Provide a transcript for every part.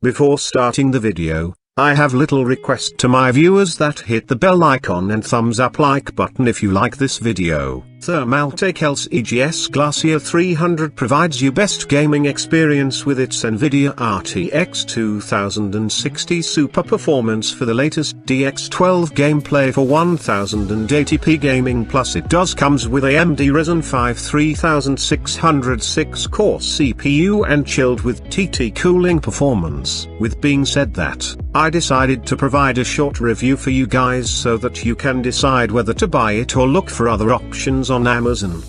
Before starting the video, I have little request to my viewers that hit the bell icon and thumbs up like button if you like this video. Thermaltake LCGS Glacier 300 provides you best gaming experience with its NVIDIA RTX 2060 super performance for the latest DX12 gameplay for 1080p gaming, plus it comes with AMD RYZEN 5 3606 core CPU and chilled with TT cooling performance. With being said that, I decided to provide a short review for you guys so that you can decide whether to buy it or look for other options on Amazon.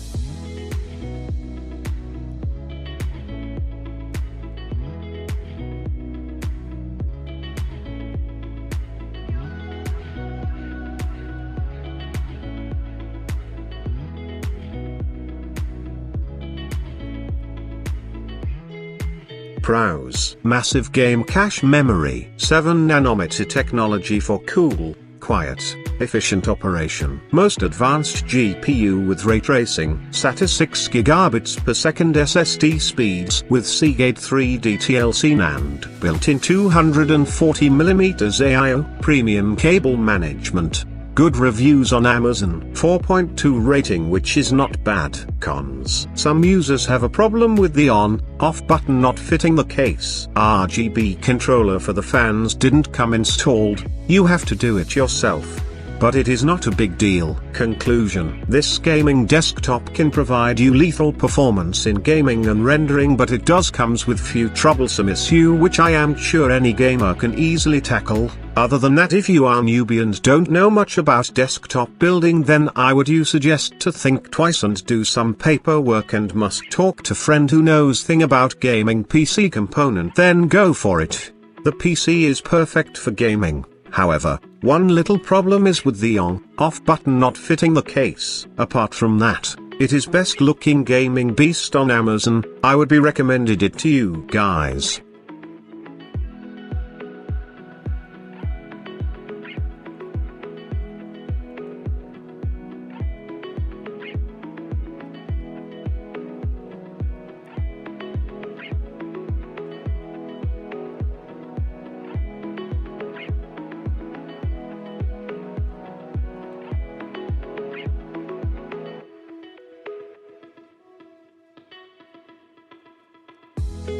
Pros: massive game cache memory, 7nm technology for cool, quiet, efficient operation. Most advanced GPU with ray tracing, SATA 6 GB per second SSD speeds with Seagate 3D TLC NAND, built-in 240mm AIO, premium cable management. Good reviews on Amazon, 4.2 rating, which is not bad. Cons: some users have a problem with the on/off button not fitting the case. RGB controller for the fans didn't come installed, you have to do it yourself. But it is not a big deal. Conclusion: this gaming desktop can provide you lethal performance in gaming and rendering, but it comes with few troublesome issues which I am sure any gamer can easily tackle. Other than that, if you are newbie and don't know much about desktop building, then I would suggest to think twice and do some paperwork and must talk to friend who knows thing about gaming PC component, then go for it. The PC is perfect for gaming. However, one little problem is with the on/off button not fitting the case. Apart from that, it is best looking gaming beast on Amazon. I would be recommended it to you guys.